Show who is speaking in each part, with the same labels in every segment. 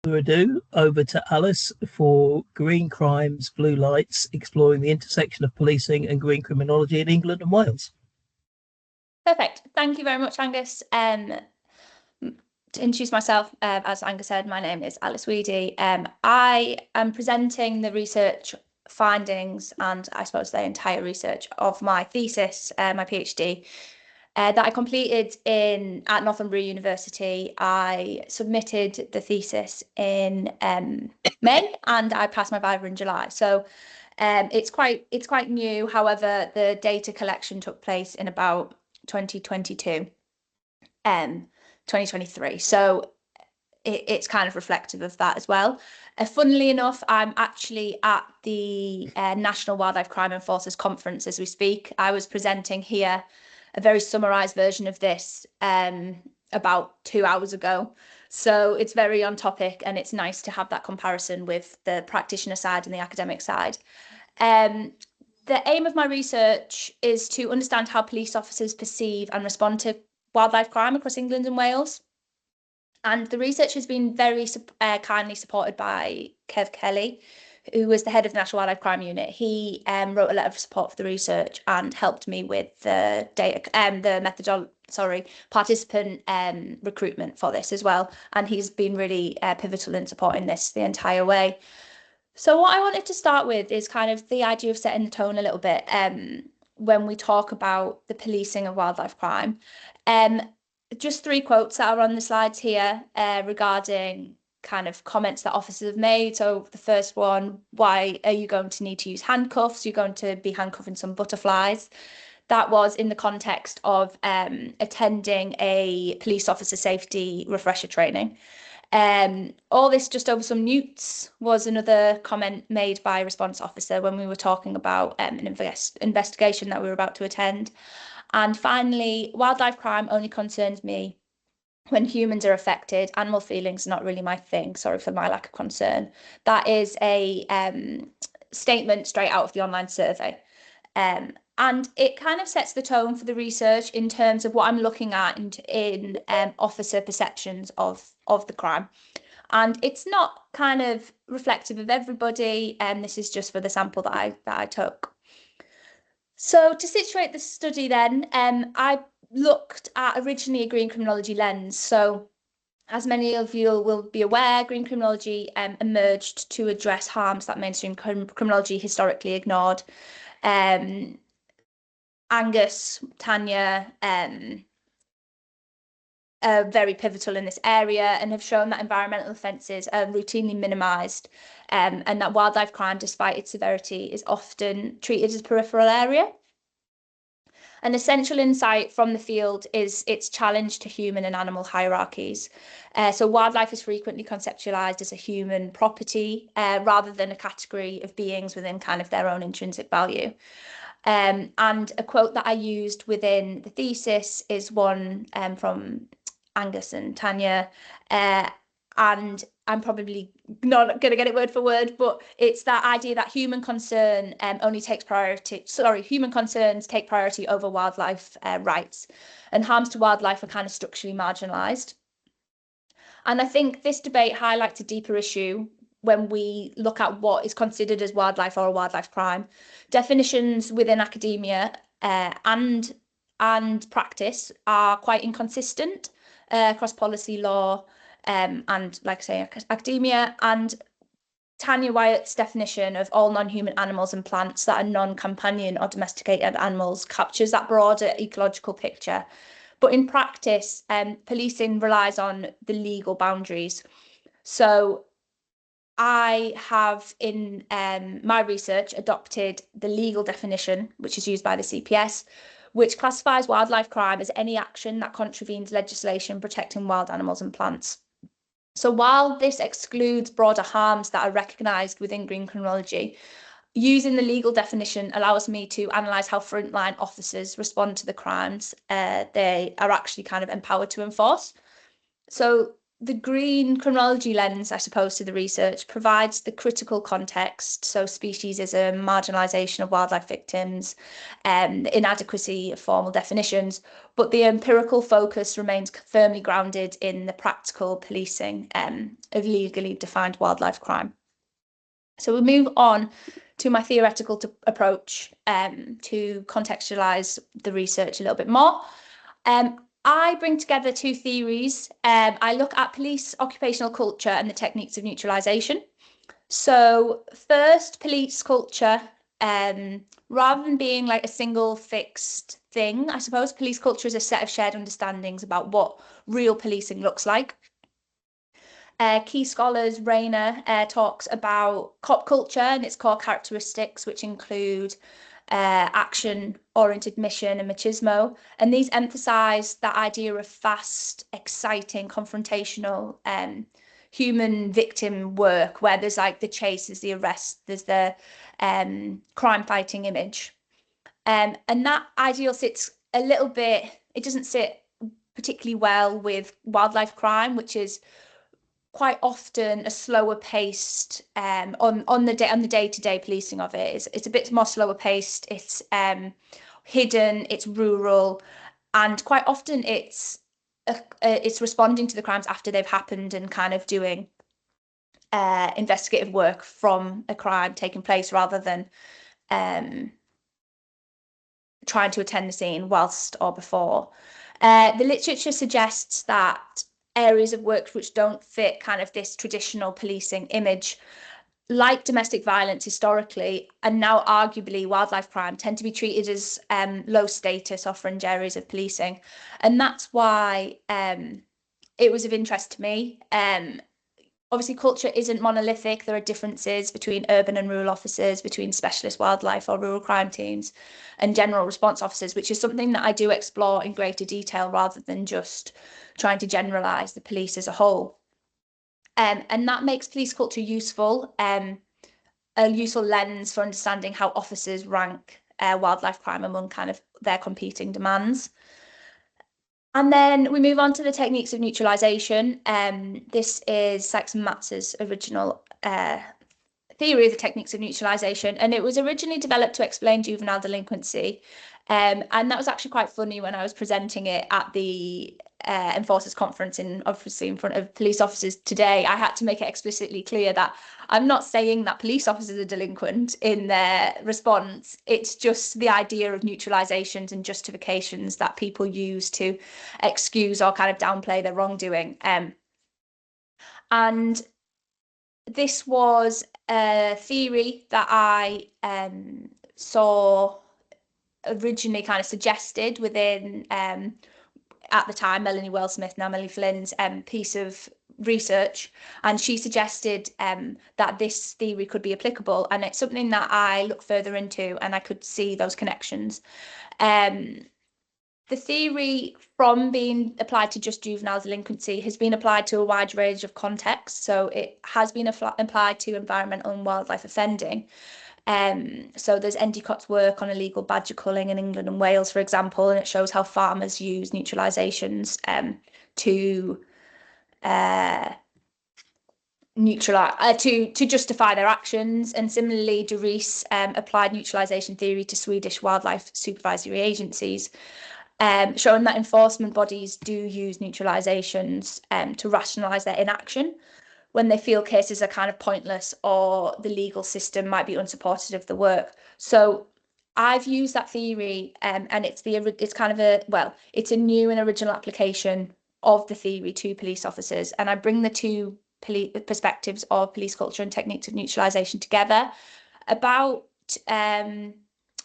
Speaker 1: further ado, over to Alice for Green Crimes, Blue Lights, exploring the intersection of policing and green criminology in England and Wales.
Speaker 2: Perfect. Thank you very much, Angus. To introduce myself, as Angus said, my name is Alice Weedy. I am presenting the research findings and I suppose the entire research of my thesis, my PhD, that I completed at Northumbria University. I submitted the thesis in May and I passed my viva in July. So it's quite new. However, the data collection took place in about 2022. 2023. So it's kind of reflective of that as well. Funnily enough, I'm actually at the National Wildlife Crime Enforcers Conference as we speak. I was presenting here a very summarised version of this about 2 hours ago. So it's very on topic and it's nice to have that comparison with the practitioner side and the academic side. The aim of my research is to understand how police officers perceive and respond to wildlife crime across England and Wales. And the research has been very kindly supported by Kev Kelly, who was the head of the National Wildlife Crime Unit. He wrote a letter of support for the research and helped me with the participant recruitment for this as well. And he's been really pivotal in supporting this the entire way. So what I wanted to start with is kind of the idea of setting the tone a little bit when we talk about the policing of wildlife crime. Just 3 quotes that are on the slides here regarding kind of comments that officers have made. So the first one, why are you going to need to use handcuffs? You're going to be handcuffing some butterflies. That was in the context of attending a police officer safety refresher training. All this just over some newts was another comment made by a response officer when we were talking about an investigation that we were about to attend. And finally, wildlife crime only concerns me when humans are affected. Animal feelings are not really my thing. Sorry for my lack of concern. That is a statement straight out of the online survey. And it kind of sets the tone for the research in terms of what I'm looking at in officer perceptions of the crime. And it's not kind of reflective of everybody, and this is just for the sample that I took. So to situate the study then, I looked at originally a green criminology lens. So as many of you will be aware, green criminology emerged to address harms that mainstream criminology historically ignored. Angus, Tanya, are very pivotal in this area and have shown that environmental offences are routinely minimised and that wildlife crime, despite its severity, is often treated as a peripheral area. An essential insight from the field is its challenge to human and animal hierarchies. So wildlife is frequently conceptualised as a human property rather than a category of beings within kind of their own intrinsic value. And a quote that I used within the thesis is one from Angus and Tanya, and I'm probably not going to get it word for word, but it's that idea that human concern human concerns take priority over wildlife rights, and harms to wildlife are kind of structurally marginalised. And I think this debate highlights a deeper issue when we look at what is considered as wildlife or a wildlife crime. Definitions within academia and practice are quite inconsistent across policy, law, and like I say, academia. And Tanya Wyatt's definition of all non-human animals and plants that are non-companion or domesticated animals captures that broader ecological picture. But in practice, policing relies on the legal boundaries. So I have in my research adopted the legal definition, which is used by the CPS, which classifies wildlife crime as any action that contravenes legislation protecting wild animals and plants. So while this excludes broader harms that are recognised within green criminology, using the legal definition allows me to analyse how frontline officers respond to the crimes they are actually kind of empowered to enforce. So the green criminology lens, I suppose, to the research provides the critical context, so speciesism, marginalisation of wildlife victims, the inadequacy of formal definitions, but the empirical focus remains firmly grounded in the practical policing of legally defined wildlife crime. So we move on to my theoretical approach to contextualise the research a little bit more. I bring together two theories. I look at police occupational culture and the techniques of neutralisation. So first, police culture, rather than being like a single fixed thing, I suppose police culture is a set of shared understandings about what real policing looks like. Key scholars, Rayner, talks about cop culture and its core characteristics, which include action-oriented mission and machismo, and these emphasize that idea of fast, exciting, confrontational human victim work, where there's like the chase, there's the arrest, there's the crime fighting image, and that ideal sits a little bit, it doesn't sit particularly well with wildlife crime, which is quite often a slower paced on the day-to-day policing of it. It's a bit more slower paced. It's hidden, it's rural, and quite often it's responding to the crimes after they've happened and kind of doing investigative work from a crime taking place rather than trying to attend the scene whilst or before. The literature suggests that areas of work which don't fit kind of this traditional policing image, like domestic violence historically, and now arguably wildlife crime, tend to be treated as low status or fringe areas of policing. And that's why it was of interest to me. Obviously, culture isn't monolithic. There are differences between urban and rural officers, between specialist wildlife or rural crime teams and general response officers, which is something that I do explore in greater detail rather than just trying to generalise the police as a whole. And that makes police culture useful, a useful lens for understanding how officers rank wildlife crime among kind of their competing demands. And then we move on to the techniques of neutralisation. This is Sykes and Matz's original theory of the techniques of neutralisation, and it was originally developed to explain juvenile delinquency. And that was actually quite funny when I was presenting it at the Enforcers Conference, obviously in front of police officers today. I had to make it explicitly clear that I'm not saying that police officers are delinquent in their response. It's just the idea of neutralisations and justifications that people use to excuse or kind of downplay their wrongdoing. And this was a theory that I saw originally kind of suggested within at the time Melanie Wellsmith, now Melanie Flynn's piece of research, and she suggested that this theory could be applicable, and it's something that I look further into and I could see those connections. The theory, from being applied to just juvenile delinquency, has been applied to a wide range of contexts. So it has been applied to environmental and wildlife offending. So there's Endicott's work on illegal badger culling in England and Wales, for example, and it shows how farmers use neutralisations to to justify their actions. And similarly, de Vries applied neutralisation theory to Swedish wildlife supervisory agencies, showing that enforcement bodies do use neutralisations to rationalise their inaction when they feel cases are kind of pointless or the legal system might be unsupportive of the work. So I've used that theory, and it's a new and original application of the theory to police officers, and I bring the two perspectives of police culture and techniques of neutralisation together.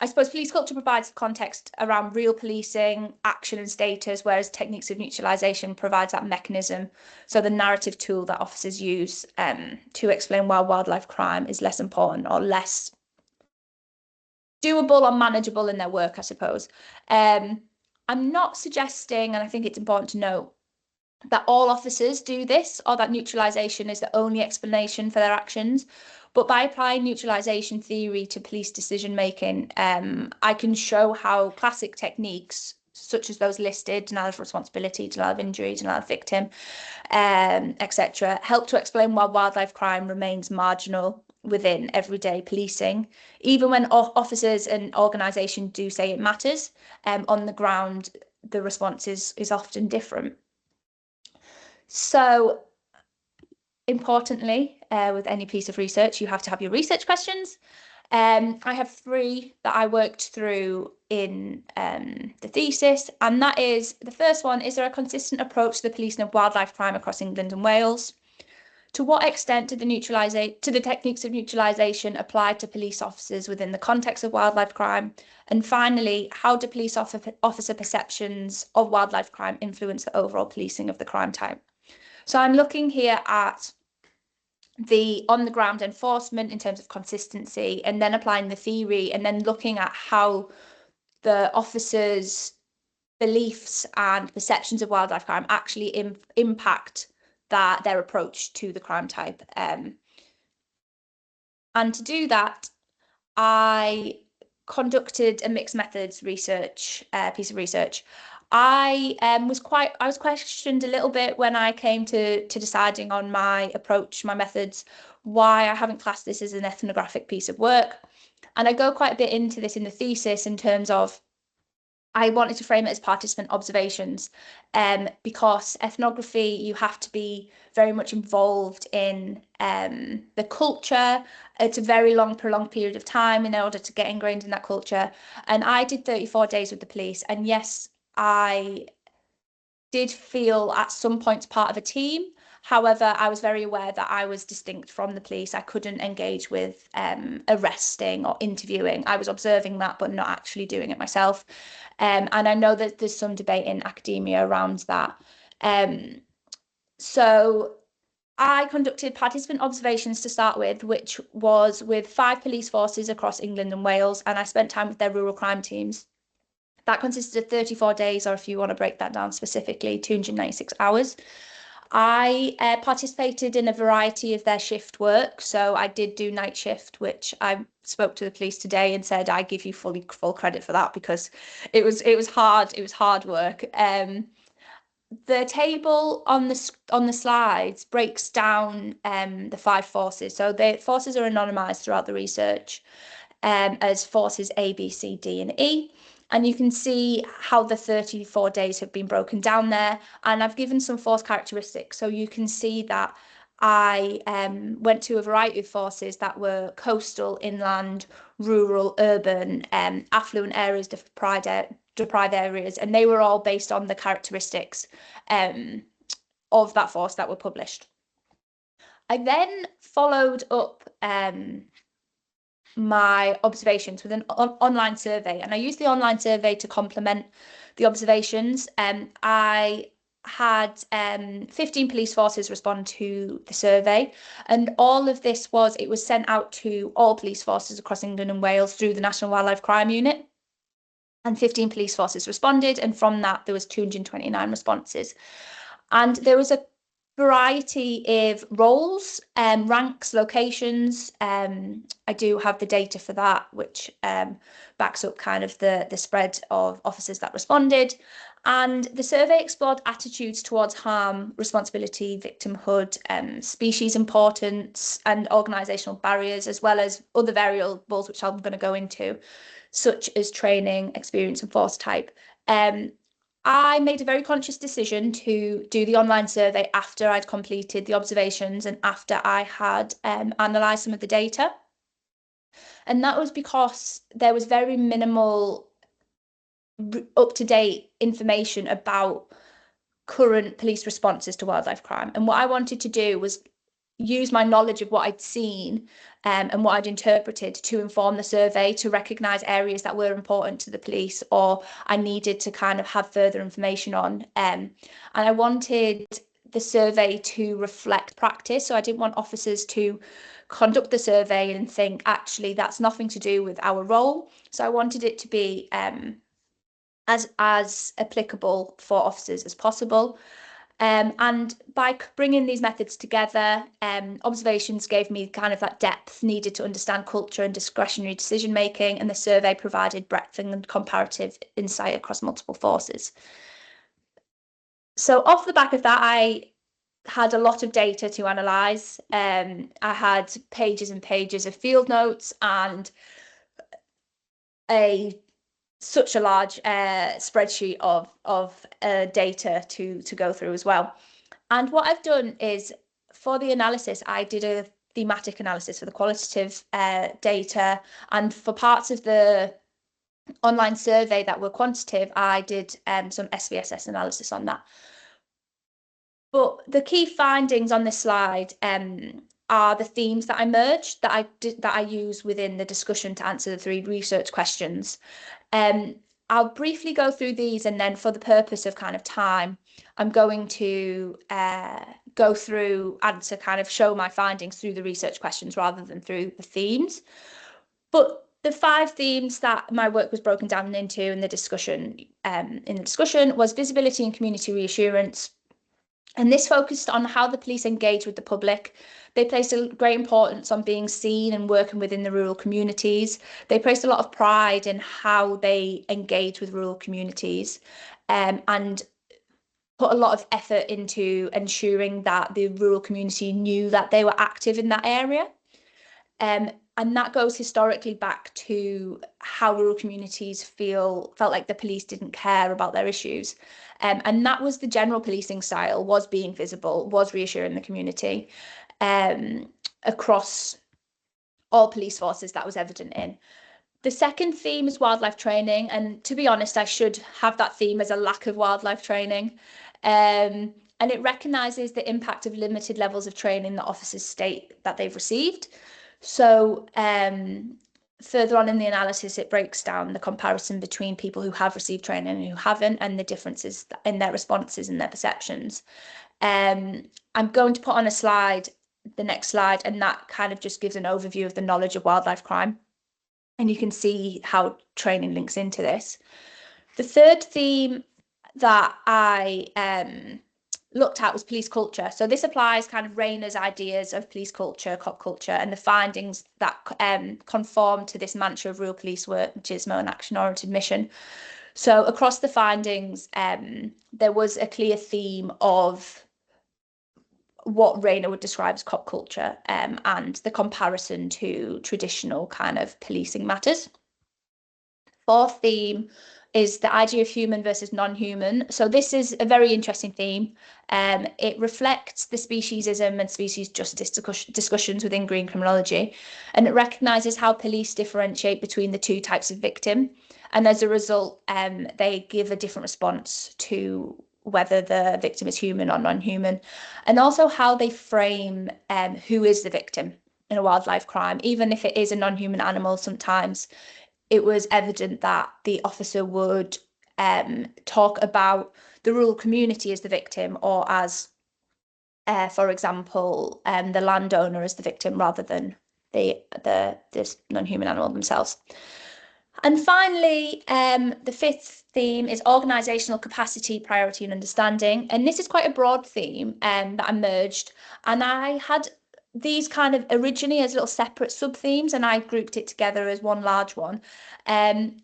Speaker 2: I suppose police culture provides context around real policing, action and status, whereas techniques of neutralisation provides that mechanism, so the narrative tool that officers use to explain why wildlife crime is less important or less doable or manageable in their work, I suppose. I'm not suggesting, and I think it's important to note, that all officers do this or that neutralisation is the only explanation for their actions. But by applying neutralisation theory to police decision making, I can show how classic techniques such as those listed: denial of responsibility, denial of injury, denial of victim, etc., help to explain why wildlife crime remains marginal within everyday policing, even when officers and organisations do say it matters. On the ground, the response is often different. So, importantly, with any piece of research, you have to have your research questions. I have 3 that I worked through in the thesis, and that is, the first one: is there a consistent approach to the policing of wildlife crime across England and Wales? To what extent do the techniques of neutralisation apply to police officers within the context of wildlife crime? And finally, how do police officer perceptions of wildlife crime influence the overall policing of the crime type? So I'm looking here at the on-the-ground enforcement in terms of consistency, and then applying the theory, and then looking at how the officers' beliefs and perceptions of wildlife crime actually impact their approach to the crime type. And to do that, I conducted a mixed methods research piece of research. I was questioned a little bit when I came to deciding on my approach, my methods, why I haven't classed this as an ethnographic piece of work. And I go quite a bit into this in the thesis, in terms of I wanted to frame it as participant observations, because ethnography, you have to be very much involved in the culture. It's a very long, prolonged period of time in order to get ingrained in that culture. And I did 34 days with the police. And yes, I did feel at some points part of a team. However, I was very aware that I was distinct from the police. I couldn't engage with arresting or interviewing. I was observing that, but not actually doing it myself. And I know that there's some debate in academia around that. So I conducted participant observations to start with, which was with 5 police forces across England and Wales, and I spent time with their rural crime teams. That consisted of 34 days, or if you want to break that down specifically, 296 hours. I participated in a variety of their shift work. So I did do night shift, which I spoke to the police today and said I give you full credit for that, because it was hard. It was hard work. The table on the slides breaks down the 5 forces. So the forces are anonymised throughout the research as forces A, B, C, D, and E. And you can see how the 34 days have been broken down there. And I've given some force characteristics. So you can see that I went to a variety of forces that were coastal, inland, rural, urban, affluent areas, deprived areas. And they were all based on the characteristics of that force that were published. I then followed up my observations with an online survey, and I used the online survey to complement the observations. I had 15 police forces respond to the survey, and all of this was sent out to all police forces across England and Wales through the National Wildlife Crime Unit, and 15 police forces responded, and from that there was 229 responses. And there was a variety of roles, ranks, locations. I do have the data for that, which backs up kind of the spread of officers that responded. And the survey explored attitudes towards harm, responsibility, victimhood, species importance, and organisational barriers, as well as other variables, which I'm going to go into, such as training, experience, and force type. I made a very conscious decision to do the online survey after I'd completed the observations and after I had analysed some of the data. And that was because there was very minimal up-to-date information about current police responses to wildlife crime. And what I wanted to do was use my knowledge of what I'd seen and what I'd interpreted to inform the survey, to recognise areas that were important to the police or I needed to kind of have further information on. And I wanted the survey to reflect practice. So I didn't want officers to conduct the survey and think, actually, that's nothing to do with our role. So I wanted it to be as applicable for officers as possible. And by bringing these methods together, observations gave me kind of that depth needed to understand culture and discretionary decision making, and the survey provided breadth and comparative insight across multiple forces. So off the back of that, I had a lot of data to analyse. I had pages and pages of field notes and such a large spreadsheet of data to go through as well. And what I've done is, for the analysis, I did a thematic analysis for the qualitative data, and for parts of the online survey that were quantitative, I did some SVSS analysis on that. But the key findings on this slide are the themes that I merged, that I use within the discussion to answer the 3 research questions. I'll briefly go through these, and then for the purpose of kind of time, I'm going to go through and to kind of show my findings through the research questions rather than through the themes. But the 5 themes that my work was broken down into in the discussion was visibility and community reassurance. And this focused on how the police engage with the public. They placed a great importance on being seen and working within the rural communities. They placed a lot of pride in how they engage with rural communities, and put a lot of effort into ensuring that the rural community knew that they were active in that area. And that goes historically back to how rural communities felt like the police didn't care about their issues. And that was the general policing style, was being visible, was reassuring the community across all police forces. That was evident in. The second theme is wildlife training. And to be honest, I should have that theme as a lack of wildlife training. And it recognises the impact of limited levels of training that officers state that they've received. So further on in the analysis, it breaks down the comparison between people who have received training and who haven't, and the differences in their responses and their perceptions. I'm going to put on a slide, the next slide, and that kind of just gives an overview of the knowledge of wildlife crime. And you can see how training links into this. The third theme that I looked at was police culture. So this applies kind of Rayner's ideas of police culture, cop culture, and the findings that conform to this mantra of real police work, machismo and action-oriented mission. So across the findings, there was a clear theme of what Rayner would describe as cop culture, and the comparison to traditional kind of policing matters. Fourth theme is the idea of human versus non-human. So this is a very interesting theme. It reflects the speciesism and species justice discussions within green criminology, and it recognises how police differentiate between the 2 types of victim. And as a result, they give a different response to whether the victim is human or non-human, and also how they frame who is the victim in a wildlife crime. Even if it is a non-human animal, sometimes it was evident that the officer would talk about the rural community as the victim, or as, for example, the landowner as the victim rather than this non-human animal themselves. And finally, the 5th theme is organisational capacity, priority and understanding. And this is quite a broad theme that I merged. And I had these kind of originally as little separate sub-themes, and I grouped it together as one large one. And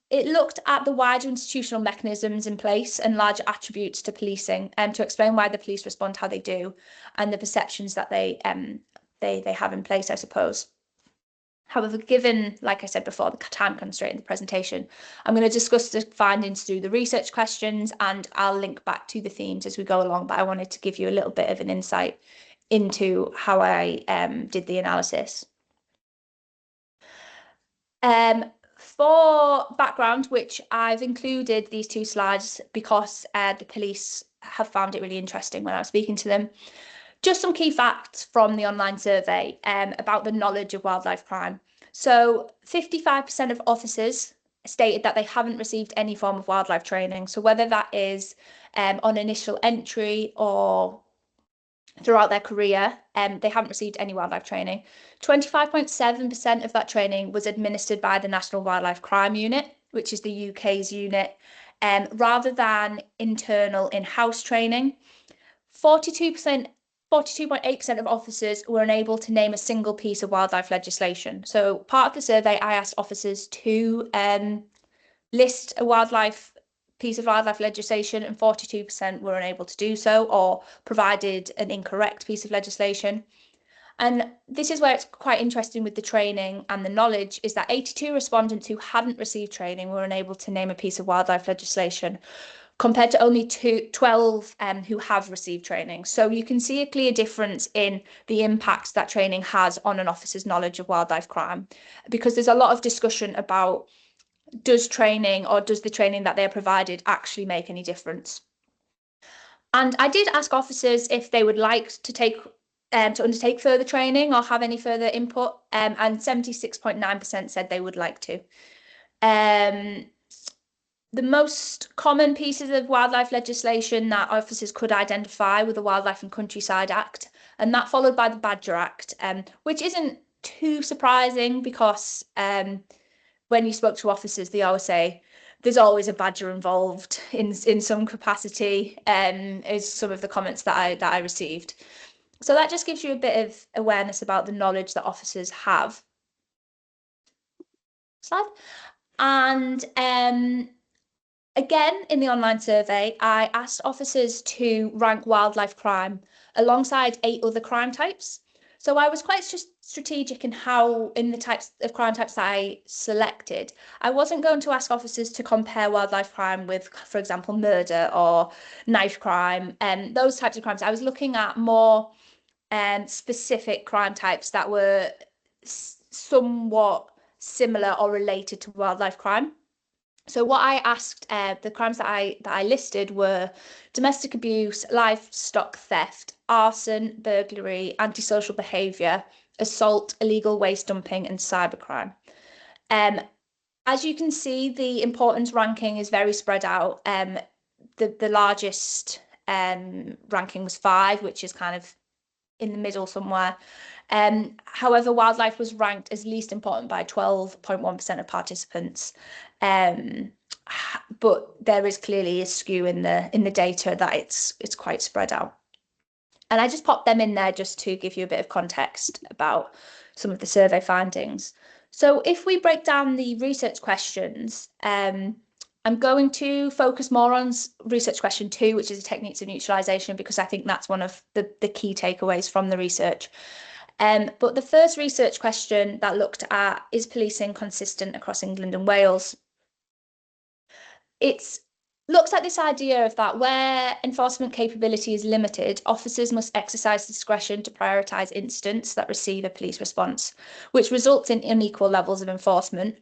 Speaker 2: it looked at the wider institutional mechanisms in place and larger attributes to policing, to explain why the police respond how they do, and the perceptions that they have in place, I suppose. However, given, like I said before, the time constraint in the presentation, I'm going to discuss the findings through the research questions, and I'll link back to the themes as we go along, but I wanted to give you a little bit of an insight into how I did the analysis. For background, which I've included these 2 slides because the police have found it really interesting when I was speaking to them. Just some key facts from the online survey about the knowledge of wildlife crime. So 55% of officers stated that they haven't received any form of wildlife training. So whether that is on initial entry or throughout their career, they haven't received any wildlife training. 25.7% of that training was administered by the National Wildlife Crime Unit, which is the UK's unit rather than internal in-house training. 42.8% of officers were unable to name a single piece of wildlife legislation. So part of the survey, I asked officers to list a piece of wildlife legislation, and 42% were unable to do so or provided an incorrect piece of legislation. And this is where it's quite interesting with the training and the knowledge, is that 82 respondents who hadn't received training were unable to name a piece of wildlife legislation, compared to only 12 who have received training. So you can see a clear difference in the impact that training has on an officer's knowledge of wildlife crime, because there's a lot of discussion about, does the training that they're provided actually make any difference? And I did ask officers if they would like to undertake further training or have any further input, and 76.9% said they would like to. The most common pieces of wildlife legislation that officers could identify were the Wildlife and Countryside Act, and that followed by the Badger Act, which isn't too surprising because when you spoke to officers, they always say there's always a badger involved in some capacity, is some of the comments that I received. So that just gives you a bit of awareness about the knowledge that officers have. Slide. And again, in the online survey, I asked officers to rank wildlife crime alongside 8 other crime types. So I was quite strategic in the types of crime types that I selected. I wasn't going to ask officers to compare wildlife crime with, for example, murder or knife crime, and those types of crimes. I was looking at more specific crime types that were somewhat similar or related to wildlife crime. So what I asked, the crimes that I listed were domestic abuse, livestock theft, arson, burglary, antisocial behaviour, assault, illegal waste dumping, and cybercrime. As you can see, the importance ranking is very spread out. The largest ranking was 5, which is kind of in the middle somewhere. However, wildlife was ranked as least important by 12.1% of participants. But there is clearly a skew in the data that it's quite spread out. And I just popped them in there just to give you a bit of context about some of the survey findings. So if we break down the research questions, I'm going to focus more on research question 2, which is the techniques of neutralisation, because I think that's one of the key takeaways from the research. But the first research question that looked at, is policing consistent across England and Wales? It looks at this idea of that where enforcement capability is limited, officers must exercise discretion to prioritise incidents that receive a police response, which results in unequal levels of enforcement.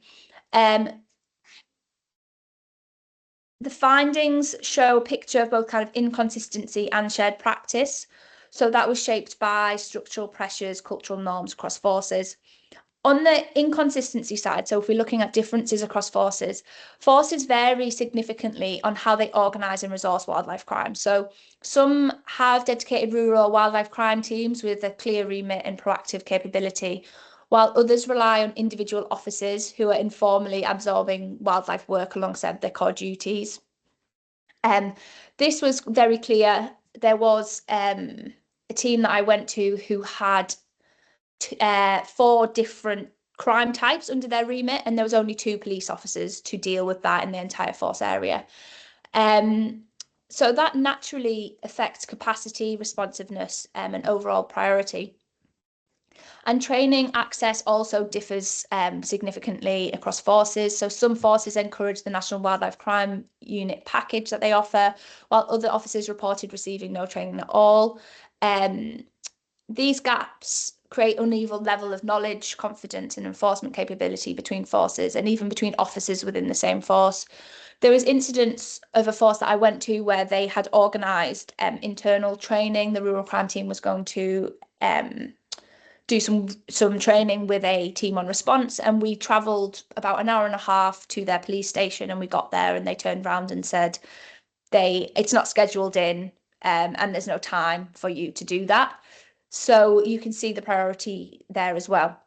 Speaker 2: The findings show a picture of both kind of inconsistency and shared practice. So that was shaped by structural pressures, cultural norms across forces. On the inconsistency side, so if we're looking at differences across forces vary significantly on how they organise and resource wildlife crime. So some have dedicated rural wildlife crime teams with a clear remit and proactive capability, while others rely on individual officers who are informally absorbing wildlife work alongside their core duties. This was very clear. There was a team that I went to who had 4 different crime types under their remit, and there was only 2 police officers to deal with that in the entire force area. So that naturally affects capacity, responsiveness, and overall priority. And training access also differs significantly across forces. So some forces encourage the National Wildlife Crime Unit package that they offer, while other officers reported receiving no training at all. These gaps create uneven level of knowledge, confidence, and enforcement capability between forces, and even between officers within the same force. There was incidents of a force that I went to where they had organised internal training. The rural crime team was going to do some training with a team on response, and we travelled about an hour and a half to their police station, and we got there and they turned around and said it's not scheduled in, and there's no time for you to do that. So you can see the priority there as well.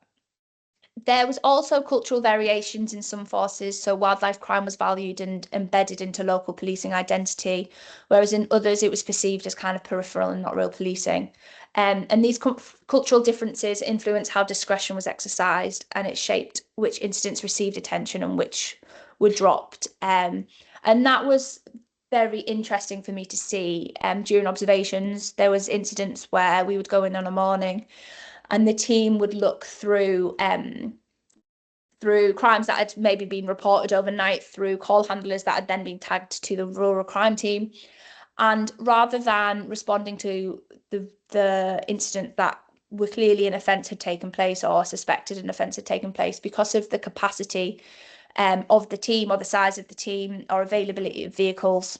Speaker 2: There was also cultural variations in some forces, so wildlife crime was valued and embedded into local policing identity, whereas in others it was perceived as kind of peripheral and not real policing. And these cultural differences influenced how discretion was exercised, and it shaped which incidents received attention and which were dropped. And that was very interesting for me to see. During observations, there was incidents where we would go in on a morning and the team would look through crimes that had maybe been reported overnight, through call handlers that had then been tagged to the rural crime team. And rather than responding to the incident that were clearly an offence had taken place or suspected an offence had taken place, because of the capacity of the team or the size of the team or availability of vehicles,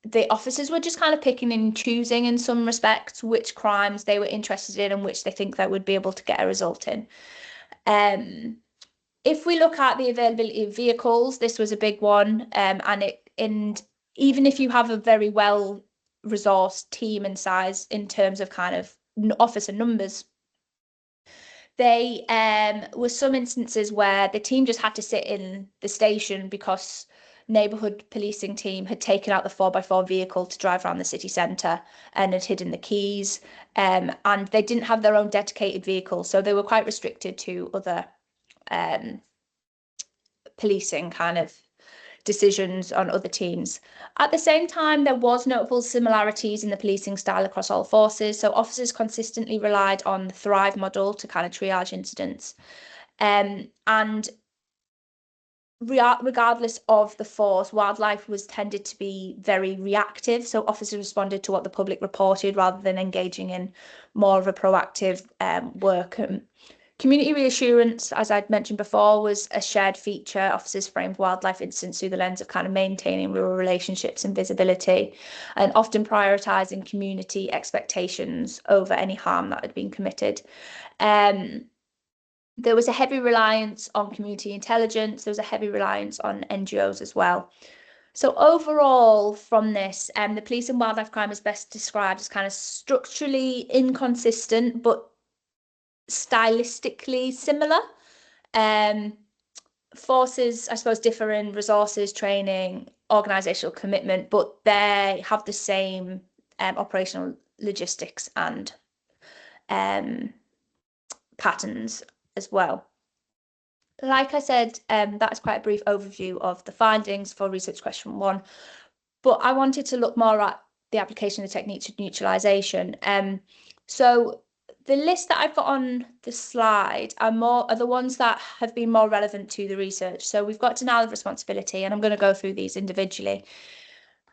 Speaker 2: the officers were just kind of picking and choosing in some respects which crimes they were interested in and which they think that would be able to get a result in. If we look at the availability of vehicles, this was a big one, and even if you have a very well resourced team and size in terms of kind of officer numbers, they were some instances where the team just had to sit in the station because neighbourhood policing team had taken out the 4x4 vehicle to drive around the city centre and had hidden the keys, and they didn't have their own dedicated vehicle, so they were quite restricted to other policing kind of decisions on other teams. At the same time, there was notable similarities in the policing style across all forces. So officers consistently relied on the Thrive model to kind of triage incidents. And regardless of the force, wildlife was tended to be very reactive. So officers responded to what the public reported rather than engaging in more of a proactive work. Community reassurance, as I'd mentioned before, was a shared feature. Officers framed wildlife incidents through the lens of kind of maintaining rural relationships and visibility, and often prioritising community expectations over any harm that had been committed. There was a heavy reliance on community intelligence. There was a heavy reliance on NGOs as well. So overall, from this, the police and wildlife crime is best described as kind of structurally inconsistent, but stylistically similar. Forces, I suppose, differ in resources, training, organisational commitment, but they have the same operational logistics and patterns as well. Like I said, that's quite a brief overview of the findings for research question 1, but I wanted to look more at the application of the techniques of neutralisation. So the list that I've got on the slide are the ones that have been more relevant to the research. So we've got denial of responsibility, and I'm going to go through these individually.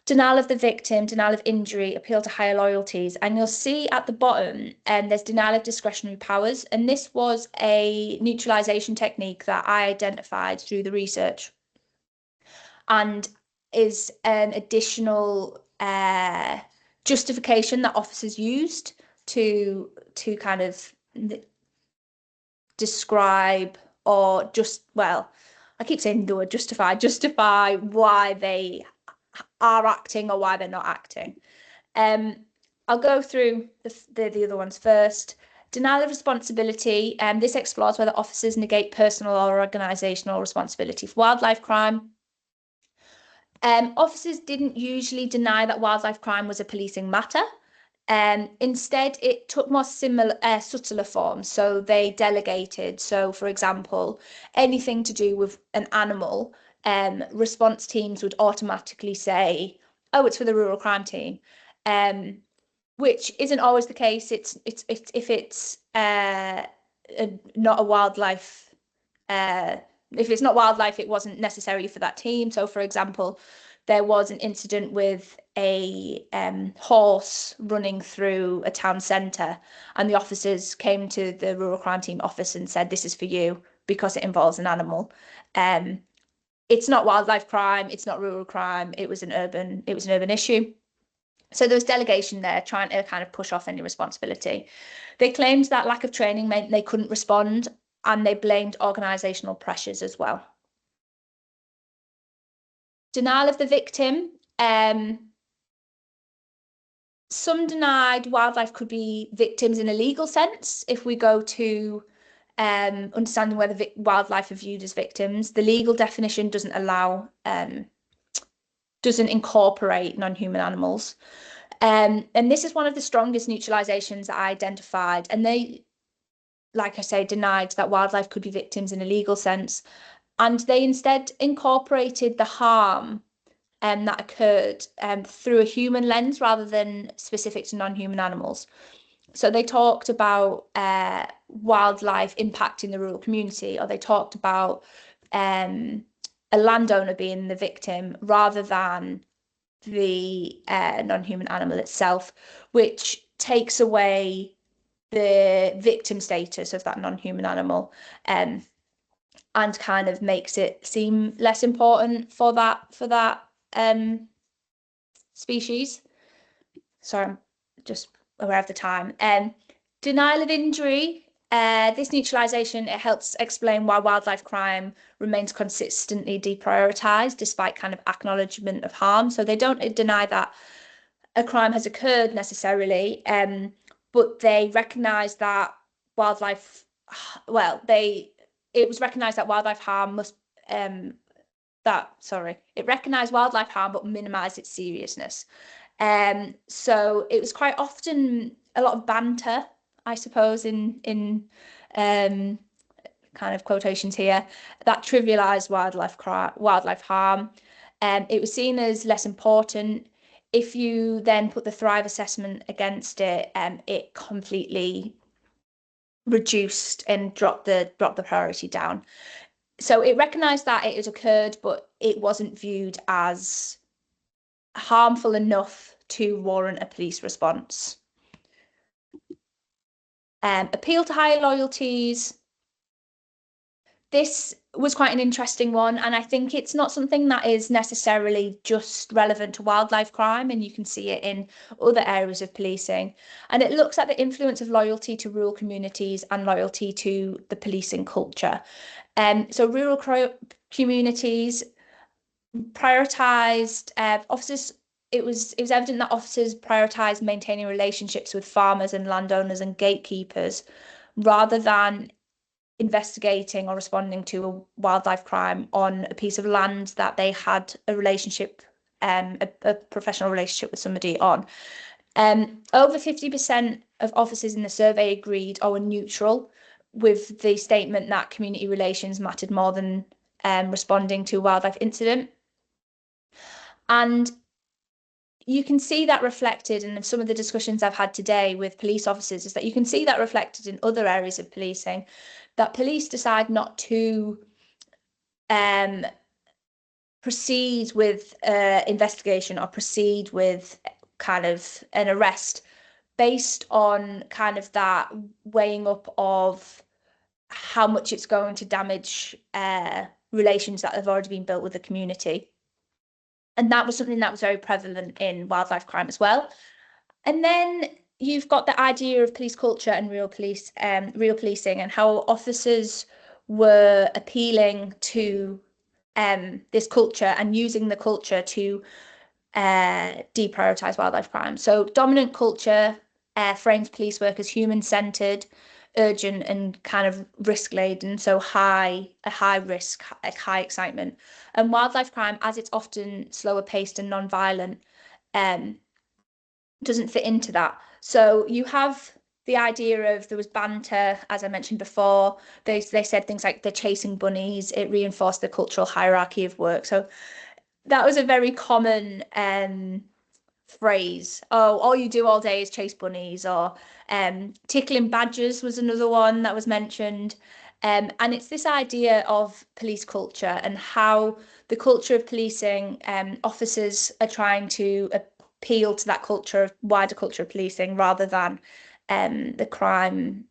Speaker 2: Denial of the victim, denial of injury, appeal to higher loyalties. And you'll see at the bottom, there's denial of discretionary powers. And this was a neutralisation technique that I identified through the research and is an additional justification that officers used to kind of describe or I keep saying the word justify why they are acting or why they're not acting. I'll go through the other ones first. Denial of responsibility. This explores whether officers negate personal or organisational responsibility for wildlife crime. Officers didn't usually deny that wildlife crime was a policing matter. Instead, it took more subtler forms. So they delegated. So, for example, anything to do with an animal, response teams would automatically say, "Oh, it's for the rural crime team," which isn't always the case. It's if it's not a wildlife. If it's not wildlife, it wasn't necessarily for that team. So, for example, there was an incident with a horse running through a town centre, and the officers came to the rural crime team office and said, "This is for you because it involves an animal." It's not wildlife crime. It's not rural crime. It was an urban issue. So there was delegation there, trying to kind of push off any responsibility. They claimed that lack of training meant they couldn't respond, and they blamed organisational pressures as well. Denial of the victim. Some denied wildlife could be victims in a legal sense. If we go to understanding whether wildlife are viewed as victims. The legal definition doesn't allow, doesn't incorporate non-human animals. And this is one of the strongest neutralizations that I identified. And they, like I say, denied that wildlife could be victims in a legal sense. And they instead incorporated the harm that occurred through a human lens rather than specific to non-human animals. So they talked about wildlife impacting the rural community, or they talked about a landowner being the victim rather than the non-human animal itself, which takes away the victim status of that non-human animal, and kind of makes it seem less important for that species. Sorry, I'm just aware of the time. Denial of injury. This neutralisation, it helps explain why wildlife crime remains consistently deprioritised despite kind of acknowledgement of harm. So they don't deny that a crime has occurred necessarily, but they recognise that wildlife, well, it was recognised that wildlife harm must, it recognised wildlife harm but minimised its seriousness. So it was quite often a lot of banter, I suppose, in kind of quotations here, that trivialized wildlife harm. It was seen as less important. If you then put the Thrive assessment against it, it completely reduced and dropped the priority down. So it recognised that it had occurred, but it wasn't viewed as harmful enough to warrant a police response. Appeal to higher loyalties. This was quite an interesting one, and I think it's not something that is necessarily just relevant to wildlife crime, and you can see it in other areas of policing. And it looks at the influence of loyalty to rural communities and loyalty to the policing culture. So rural communities prioritised officers. It was evident that officers prioritised maintaining relationships with farmers and landowners and gatekeepers rather than investigating or responding to a wildlife crime on a piece of land that they had a relationship, a professional relationship with somebody on. Over 50% of officers in the survey agreed or were neutral with the statement that community relations mattered more than responding to a wildlife incident. And you can see that reflected in some of the discussions I've had today with police officers, is that you can see that reflected in other areas of policing, that police decide not to proceed with investigation or proceed with kind of an arrest based on kind of that weighing up of how much it's going to damage relations that have already been built with the community. And that was something that was very prevalent in wildlife crime as well. And then you've got the idea of police culture and real policing, and how officers were appealing to this culture and using the culture to deprioritize wildlife crime. So dominant culture frames police work as human-centered, urgent, and kind of risk-laden, so high risk, high excitement. And wildlife crime, as it's often slower paced and non-violent, doesn't fit into that. So you have the idea of, there was banter, as I mentioned before. They said things like they're chasing bunnies. It reinforced the cultural hierarchy of work. So that was a very common phrase. Oh, all you do all day is chase bunnies. Or tickling badgers was another one that was mentioned. And it's this idea of police culture and how the culture of policing, officers are trying to appeal to that culture, wider culture of policing, rather than the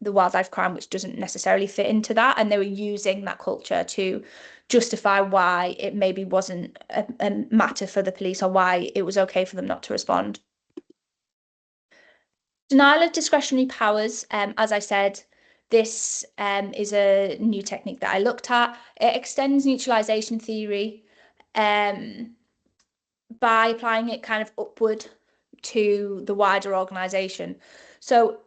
Speaker 2: wildlife crime, which doesn't necessarily fit into that. And they were using that culture to justify why it maybe wasn't a matter for the police, or why it was okay for them not to respond. Denial of discretionary powers, as I said, this is a new technique that I looked at. It extends neutralization theory by applying it kind of upward to the wider organization. So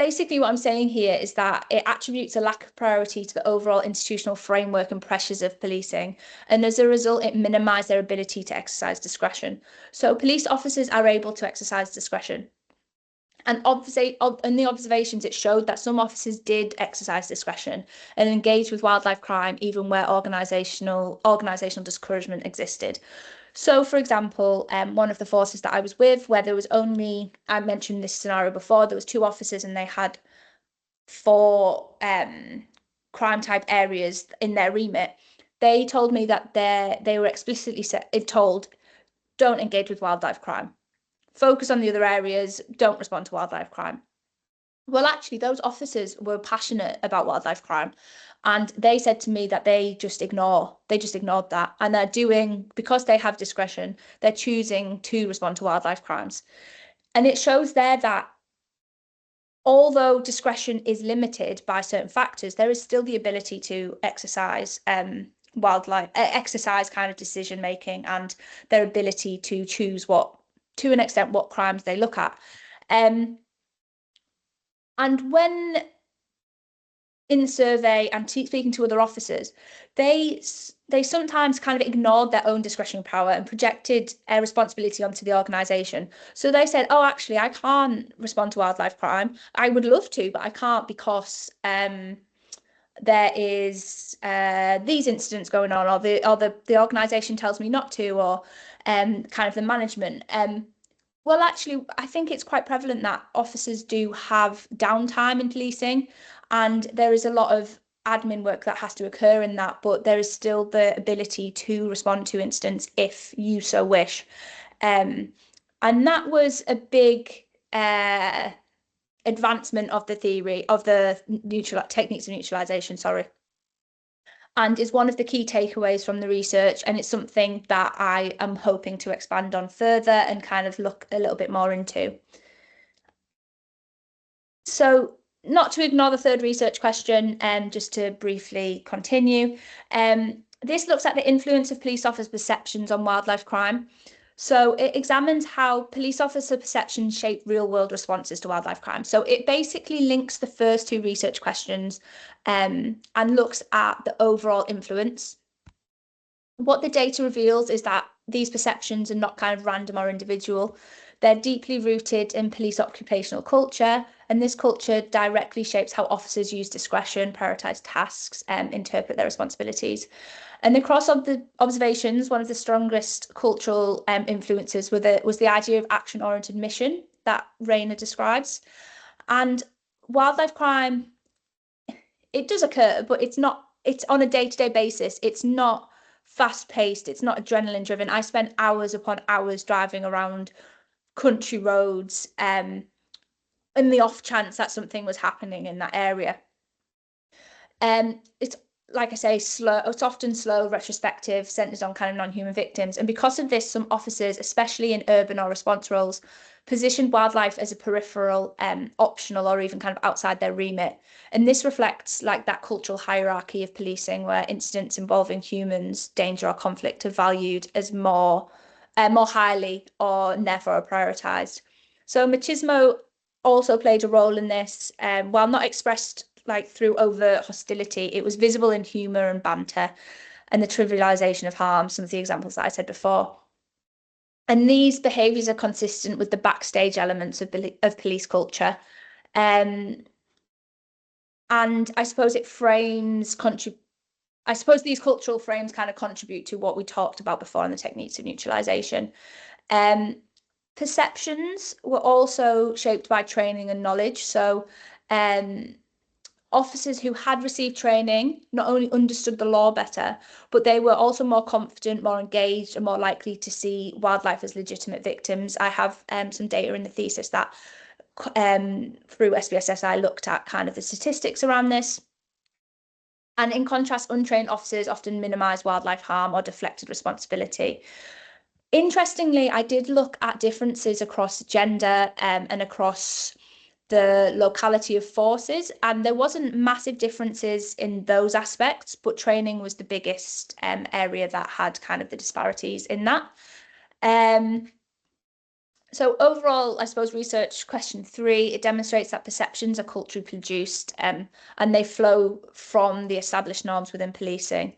Speaker 2: basically what I'm saying here is that it attributes a lack of priority to the overall institutional framework and pressures of policing. And as a result, it minimized their ability to exercise discretion. So police officers are able to exercise discretion. And in the observations, it showed that some officers did exercise discretion and engage with wildlife crime, even where organizational discouragement existed. So, for example, one of the forces that I was with, where there was only, I mentioned this scenario before, there was 2 officers and they had 4 crime type areas in their remit. They told me that they were explicitly told, don't engage with wildlife crime. Focus on the other areas, don't respond to wildlife crime. Well, actually, those officers were passionate about wildlife crime, and they said to me that they just ignored that, and because they have discretion, they're choosing to respond to wildlife crimes. And it shows there that although discretion is limited by certain factors, there is still the ability to exercise exercise kind of decision making, and their ability to choose to an extent what crimes they look at. And when in the survey and speaking to other officers, they sometimes kind of ignored their own discretionary power and projected a responsibility onto the organisation. So they said, "Oh, actually, I can't respond to wildlife crime. I would love to, but I can't because there is these incidents going on, or the organisation tells me not to, or kind of the management." Well, actually, I think it's quite prevalent that officers do have downtime in policing, and there is a lot of admin work that has to occur in that, but there is still the ability to respond to incidents if you so wish. And that was a big advancement of the theory of the techniques of neutralization, and is one of the key takeaways from the research, and it's something that I am hoping to expand on further and kind of look a little bit more into. So, not to ignore the third research question, just to briefly continue, this looks at the influence of police officers' perceptions on wildlife crime. So it examines how police officer perceptions shape real-world responses to wildlife crime. So it basically links the first 2 research questions and looks at the overall influence. What the data reveals is that these perceptions are not kind of random or individual. They're deeply rooted in police occupational culture, and this culture directly shapes how officers use discretion, prioritise tasks, and interpret their responsibilities. And across the observations, one of the strongest cultural influences was the idea of action-oriented mission that Rayner describes. And wildlife crime, it does occur, but it's on a day-to-day basis. It's not fast-paced. It's not adrenaline-driven. I spent hours upon hours driving around country roads in the off chance that something was happening in that area. It's, like I say, slow. It's often slow, retrospective, centered on kind of non-human victims. And because of this, some officers, especially in urban or response roles, positioned wildlife as a peripheral, optional, or even kind of outside their remit. And this reflects like that cultural hierarchy of policing, where incidents involving humans, danger, or conflict are valued as more highly or never are prioritized. So machismo also played a role in this, while not expressed like through overt hostility, it was visible in humour and banter and the trivialisation of harm, some of the examples that I said before. And these behaviours are consistent with the backstage elements of police culture. And I suppose these cultural frames kind of contribute to what we talked about before in the techniques of neutralisation. Perceptions were also shaped by training and knowledge. So officers who had received training not only understood the law better, but they were also more confident, more engaged, and more likely to see wildlife as legitimate victims. I have some data in the thesis that through SBSS I looked at kind of the statistics around this. And in contrast, untrained officers often minimise wildlife harm or deflected responsibility. Interestingly, I did look at differences across gender and across the locality of forces, and there wasn't massive differences in those aspects, but training was the biggest area that had kind of the disparities in that. So overall, I suppose research question 3, it demonstrates that perceptions are culturally produced, and they flow from the established norms within policing.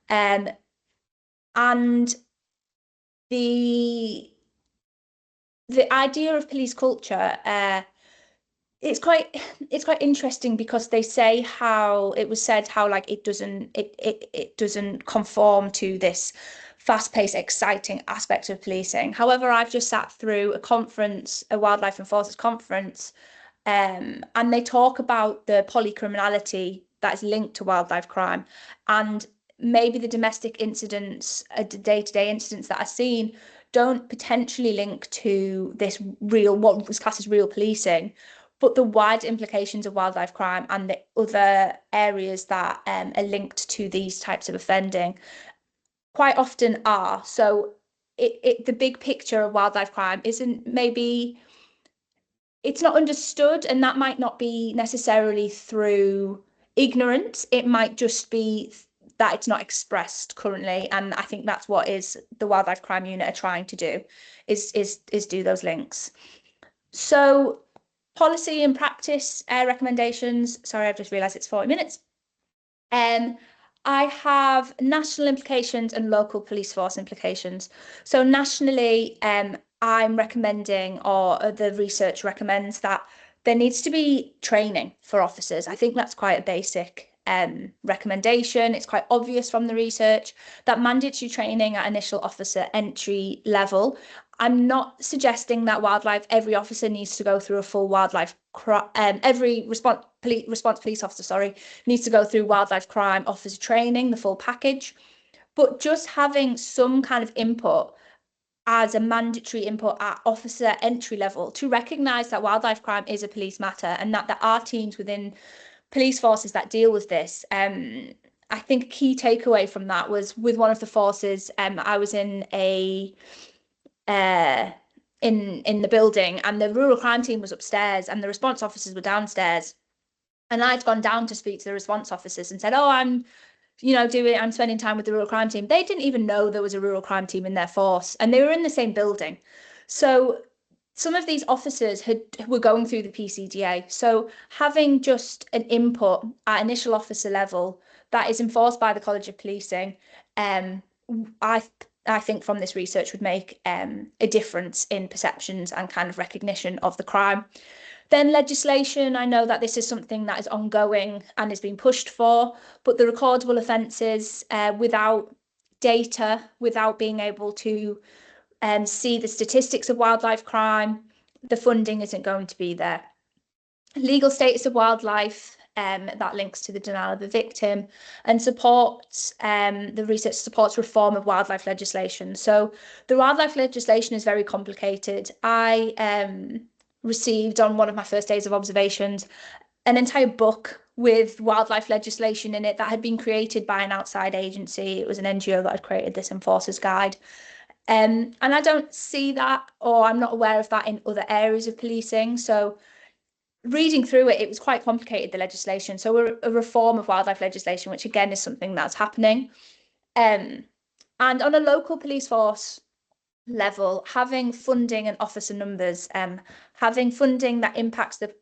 Speaker 2: And the idea of police culture, it's quite interesting, because they say how it was said how like it doesn't conform to this fast-paced, exciting aspect of policing. However, I've just sat through a conference, a wildlife enforcers conference, and they talk about the polycriminality that is linked to wildlife crime, and maybe the domestic incidents, day-to-day incidents that are seen, don't potentially link to this real, what was classed as real policing, but the wide implications of wildlife crime and the other areas that are linked to these types of offending quite often are. So the big picture of wildlife crime isn't, maybe it's not understood, and that might not be necessarily through ignorance. It might just be that it's not expressed currently, and I think that's what is the wildlife crime unit are trying to do, is do those links. So policy and practice recommendations. Sorry, I've just realised it's 40 minutes. I have national implications and local police force implications. So nationally, I'm recommending, or the research recommends, that there needs to be training for officers. I think that's quite a basic recommendation. It's quite obvious from the research that mandatory training at initial officer entry level. I'm not suggesting that every officer needs to go through a full every response police officer, sorry, needs to go through wildlife crime officer training, the full package. But just having some kind of input as a mandatory input at officer entry level to recognise that wildlife crime is a police matter, and that there are teams within police forces that deal with this. I think a key takeaway from that was with one of the forces. I was in the building, and the rural crime team was upstairs and the response officers were downstairs, and I'd gone down to speak to the response officers and said, oh, I'm spending time with the rural crime team. They didn't even know there was a rural crime team in their force, and they were in the same building. So some of these officers were going through the PCDA. So having just an input at initial officer level that is enforced by the College of Policing, I think from this research would make a difference in perceptions and kind of recognition of the crime. Then legislation, I know that this is something that is ongoing and is being pushed for, but the recordable offences, without data, without being able to see the statistics of wildlife crime, the funding isn't going to be there. Legal status of wildlife, that links to the denial of the victim, and supports, the research supports reform of wildlife legislation. So the wildlife legislation is very complicated. I received, on one of my first days of observations, an entire book with wildlife legislation in it that had been created by an outside agency. It was an NGO that had created this enforcer's guide. And I don't see that, or I'm not aware of that in other areas of policing. So reading through it, it was quite complicated, the legislation. So a reform of wildlife legislation, which again is something that's happening. And on a local police force level, having funding and officer numbers, having funding that impacts the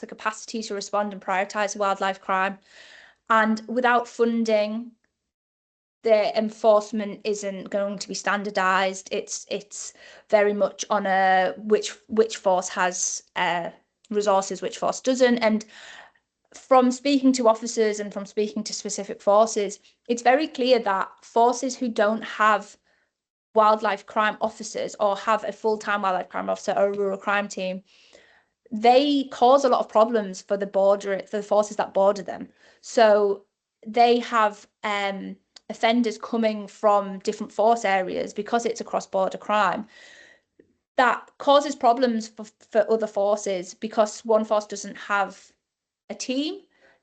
Speaker 2: capacity to respond and prioritise wildlife crime. And without funding, the enforcement isn't going to be standardized. It's very much on a which force has resources, which force doesn't. And from speaking to officers and from speaking to specific forces, it's very clear that forces who don't have wildlife crime officers, or have a full-time wildlife crime officer or a rural crime team, they cause a lot of problems for the forces that border them. So they have offenders coming from different force areas, because it's a cross-border crime, that causes problems for other forces, because one force doesn't have a team,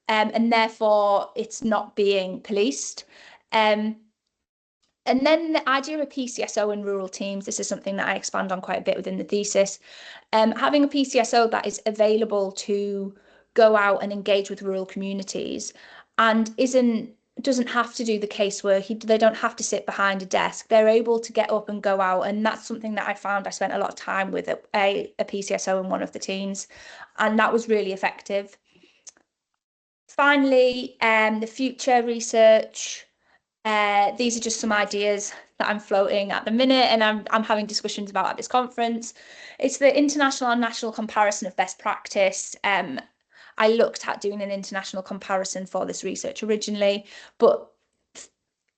Speaker 2: and therefore it's not being policed. And then the idea of PCSO in rural teams, this is something that I expand on quite a bit within the thesis. Having a PCSO that is available to go out and engage with rural communities and isn't doesn't have to do the casework. They don't have to sit behind a desk. They're able to get up and go out. And that's something that I found I spent a lot of time with a PCSO in one of the teams. And that was really effective. Finally, the future research. These are just some ideas that I'm floating at the minute and I'm having discussions about at this conference. It's the international and national comparison of best practice. I looked at doing an international comparison for this research originally, but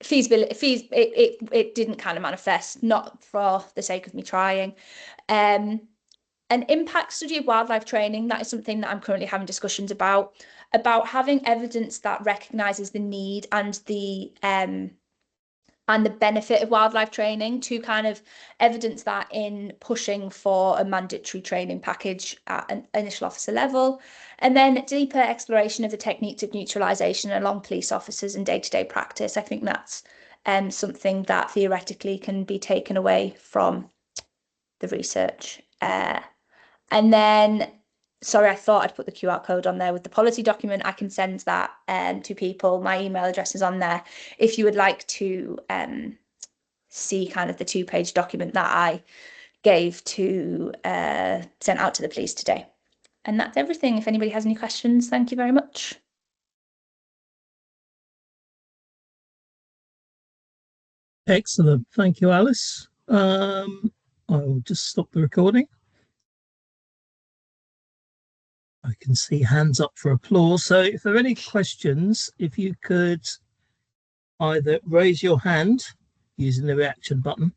Speaker 2: it didn't kind of manifest, not for the sake of me trying. An impact study of wildlife training, that is something that I'm currently having discussions about having evidence that recognises the need and the benefit of wildlife training, to kind of evidence that in pushing for a mandatory training package at an initial officer level. And then deeper exploration of the techniques of neutralisation along police officers and day-to-day practice. I think that's something that theoretically can be taken away from the research. And then, sorry, I thought I'd put the QR code on there with the policy document. I can send that to people. My email address is on there if you would like to see kind of the 2-page document that I gave to sent out to the police today. And that's everything. If anybody has any questions, thank you very much.
Speaker 1: Excellent. Thank you, Alice. I will just stop the recording. I can see hands up for applause. So if there are any questions, if you could either raise your hand using the reaction button